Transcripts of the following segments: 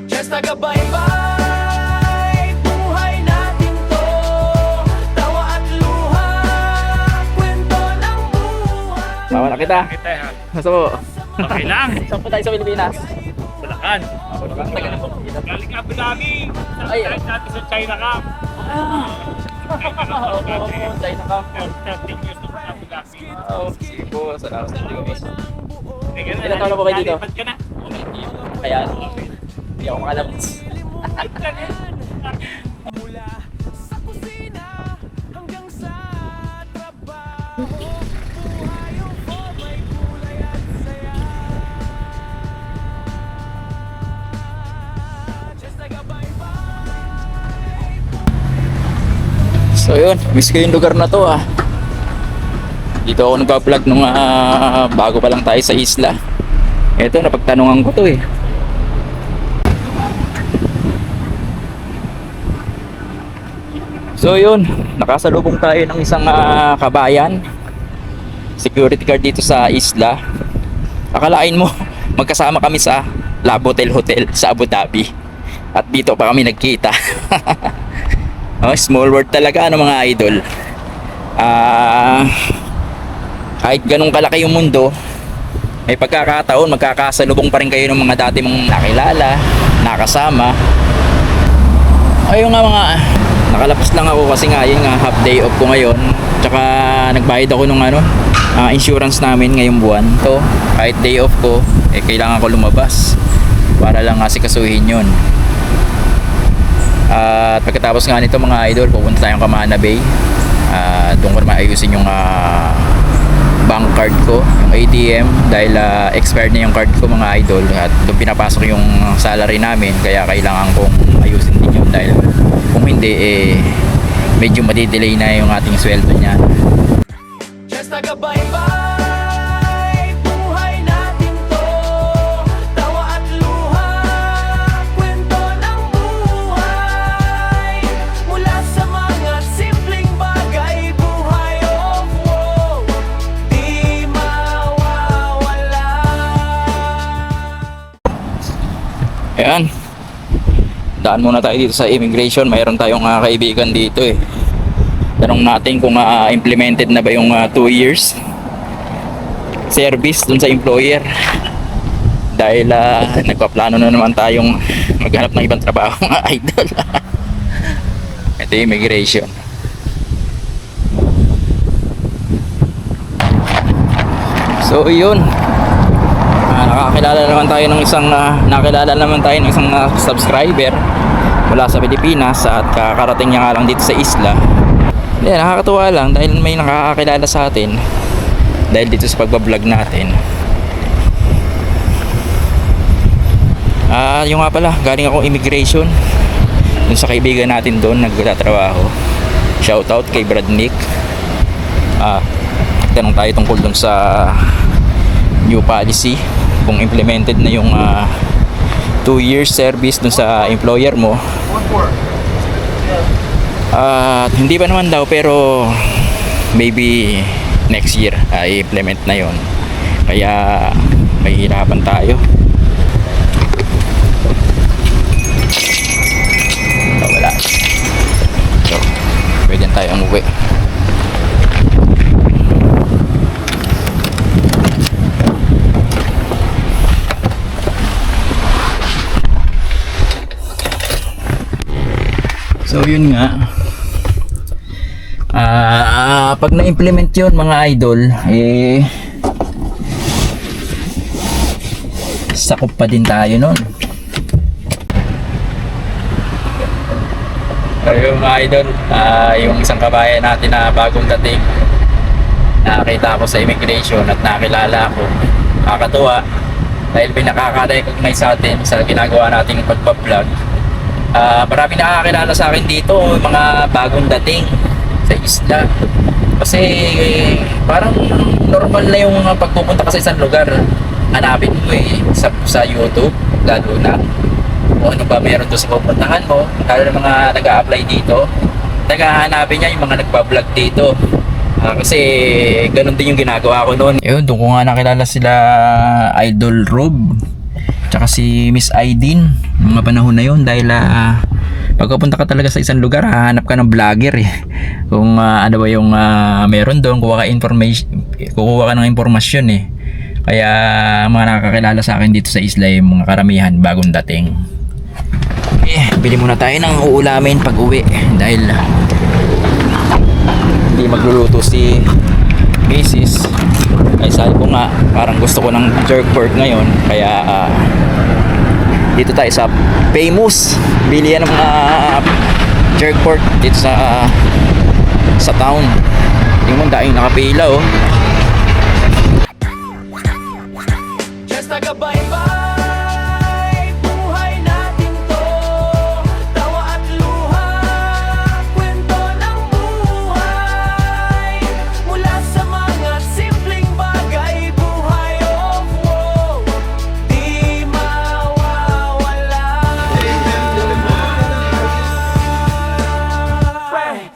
Just tagabaybay, buhay natin to. Tawa at luha, kwento ng buhay. Mawala kita. Kita ha. Gusto mo? Okay lang. Saan po tayo sa Pilipinas? Bulacan. Taga na po. Galing ka Abu Dhabi. Ay. Dati sa China ka. Tayo na ka. 13 years na Abu Dhabi. Sige po, salamat sa Diyos. Ilan Ilan taon na po kayo dito? Ka na. Kaya, hindi ako makalabas. Mula sa kusina hanggang sa trabaho, buhay yung may kulay at saya. Just tagabaybay. So yun, miss ko yung lugar na to ah. Dito ako nagpa-vlog nung bago pa lang tayo sa isla. Eto, napagtanungan ko to eh. So yun, nakasalubong tayo ng isang kabayan. Security guard dito sa isla. Akalain mo, magkasama kami sa Labotel Hotel sa Abu Dhabi. At dito pa kami nagkita. Oh, small world talaga ano mga idol. Kahit ganun kalaki yung mundo, may pagkakataon magkakasalubong pa rin kayo ng mga dati mong nakilala, nakasama. Ayun nga mga nakalabas lang ako kasi nga yun nga half day off ko ngayon. Tsaka nagbayad ako nung insurance namin ngayong buwan. So kahit day off ko, kailangan ko lumabas para lang asikasuhin yun. At pagkatapos nga nito mga idol, pupunta tayong Camana Bay. Doon ko naman ayusin yung bank card ko, yung ATM, dahil expired na yung card ko mga idol. At doon pinapasok yung salary namin, kaya kailangan kong ayusin din yun dahil kung hindi medyo madidelay na yung ating sweldo niya. Just tagabaybay, buhay natin to. Tawa at luha, kwento ng buhay. Mula sa mga simpleng bagay, buhay of wow, di mawawala. Ayan, daan muna tayo dito sa immigration. Mayroon tayong kaibigan dito eh. Tanong natin kung implemented na ba yung 2 years service dun sa employer. Dahil nagpaplano na naman tayong maghanap ng ibang trabaho mga idol. Ito yung immigration. So yun, nakakilala naman tayo ng isang subscriber mula sa Pilipinas at kakarating niya nga lang dito sa isla. Yeah, nakakatuwa lang dahil may nakakakilala sa atin dahil dito sa pagbablog natin. Yung nga pala, galing akong immigration dun sa kaibigan natin doon nagtatrabaho. Shoutout kay Brad Nick. Tanong tayo tungkol dun sa new policy, kung implemented na yung 2 years service dun sa employer mo. Hindi pa naman daw, pero maybe next year i-implement na yon. Kaya may hirapan tayo. Wala. So, pwede tayo umuwi. So yun nga, pag na-implement yun mga idol, sakop pa din tayo nun. So yung mga idol, yung isang kabayan natin na bagong dating, nakakita ako sa immigration at nakilala ako. Nakakatuwa dahil pinakaka-recognize sa atin sa ginagawa nating pagpa-vlog. Marami nakakilala sa akin dito, mga bagong dating sa isla. Kasi parang normal na yung pagpupunta ka sa isang lugar, hanapin mo sa YouTube, lalo na kung ano ba meron doon sa pupuntahan mo. Lalo na mga nag-a-apply dito, naghahanapin niya yung mga nagpa-vlog dito. Kasi ganun din yung ginagawa ko noon. Yun, doon ko nga nakilala sila Idol Rob. tsaka si Miss Aidin, mga panahon na yun, dahil pagkapunta ka talaga sa isang lugar, hahanap ka ng vlogger eh. Kung ano ba yung meron doon, kukuha ka ng impormasyon eh. Kaya mga nakakakilala sa akin dito sa isla yung mga karamihan bagong dating. Bili muna tayo ng uulamin pag uwi dahil hindi magluluto si Mrs. Ay sabi ko nga, parang gusto ko ng jerk pork ngayon, kaya dito tayo sa Famous, bili yan ng mga jerk pork dito sa town. Tingnan mo, daing nakapila oh. Just tagabaybay, buhay natin to. Tawa at luha, kwento ng buhay. Mula sa mga simpleng bagay, buhay of woe, di mawawala.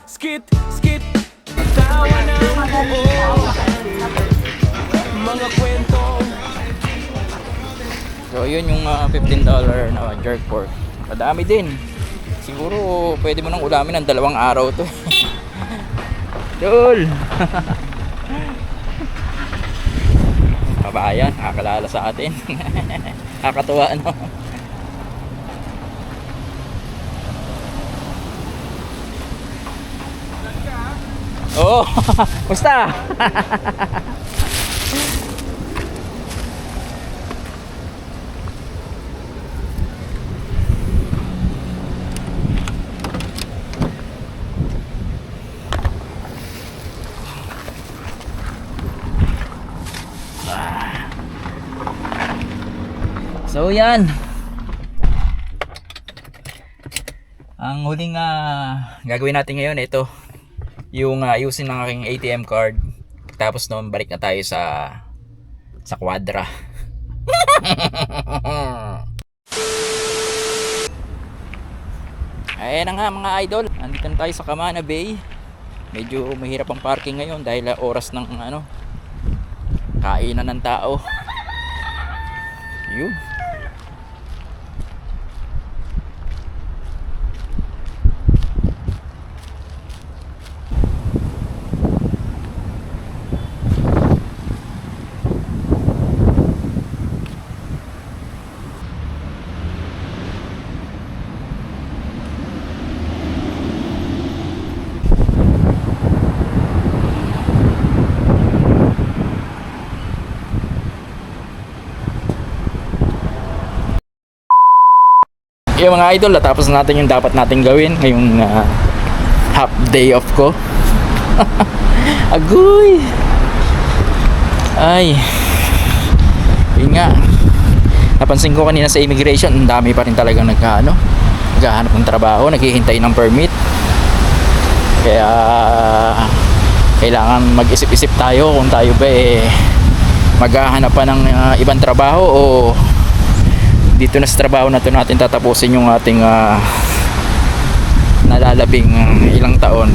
Skit, skit, tawa ng buo. Mga kwento. So yun yung $15 na jerk pork. Madami din. Siguro pwede mo nang ulamin ng 2 araw to. Dol! Kabayan, nakakalala sa atin. Nakakatuwa no? Oo! Musta? So yan. Ang huling gagawin natin ngayon ito. Yung ayusin ng aking ATM card. Tapos noon balik na tayo sa Quadra. Ayan na nga mga idol. Andito na tayo sa Camana Bay. Medyo mahirap ang parking ngayon dahil oras ng kainan ng tao. Yun. Yung mga idol, natapos natin yung dapat natin gawin ngayong half day off ko. Agoy! Ay, yun nga, napansin ko kanina sa immigration, ang dami pa rin talagang naghahanap ng trabaho, naghihintay ng permit. Kaya kailangan mag-isip-isip tayo kung tayo ba maghahanap pa ng ibang trabaho o dito na sa trabaho na to natin tatapusin yung ating nalalabing ilang taon.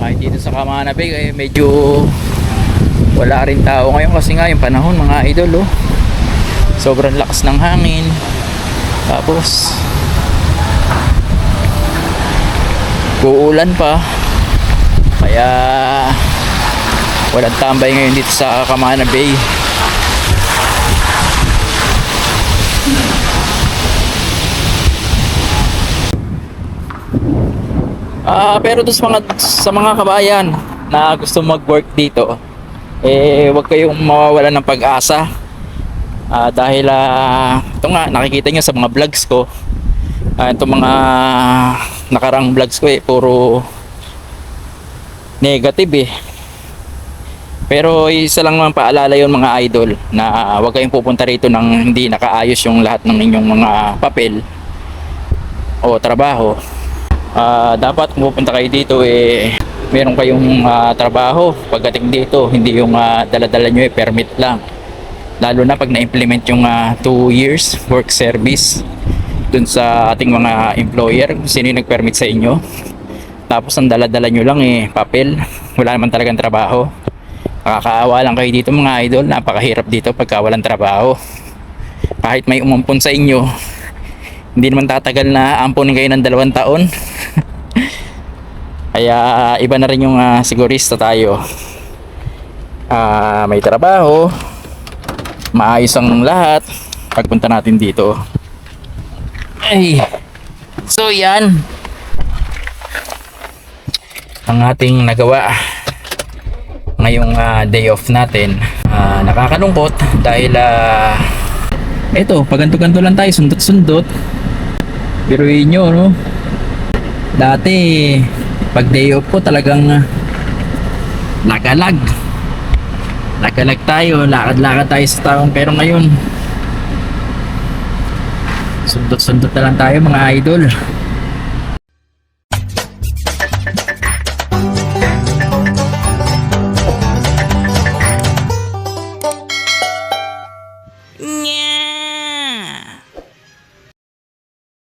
Kahit dito sa Camana Bay medyo wala rin tao ngayon kasi nga yung panahon mga idol sobrang lakas ng hangin, tapos uulan pa, kaya walang tambay ngayon dito sa Camana Bay. Pero sa mga kabayan na gusto mag-work dito, wag kayong mawawalan ng pag-asa. Dahil ito nga nakikita nyo sa mga vlogs ko, itong mga nakarang vlogs ko puro negative pero isa lang naman paalala yun mga idol, na huwag kayong pupunta rito nang hindi nakaayos yung lahat ng inyong mga papel o trabaho. Dapat kung pupunta kayo dito meron kayong trabaho pagdating dito, hindi yung dala-dala nyo permit lang. Lalo na pag na-implement yung 2 years work service dun sa ating mga employer, kung sino yung nag-permit sa inyo. Tapos ang dala-dala nyo lang papel, wala naman talagang trabaho. Nakakaawa lang kayo dito mga idol, napakahirap dito pagka walang trabaho. Kahit may umampon sa inyo, hindi naman tatagal na amponin kayo ng 2 taon. Kaya iba na rin yung sigurista tayo. May trabaho, maayos ang lahat pagpunta natin dito. Ay, so yan ang ating nagawa ngayong day off natin. Nakakalungkot dahil eto, paganto-ganto lang tayo, sundot-sundot. Pero nyo, no? Dati pag day off ko talagang lagalag tayo, lakad-lakad tayo sa taong. Pero ngayon sundot-sundot na lang tayo mga idol. Yeah.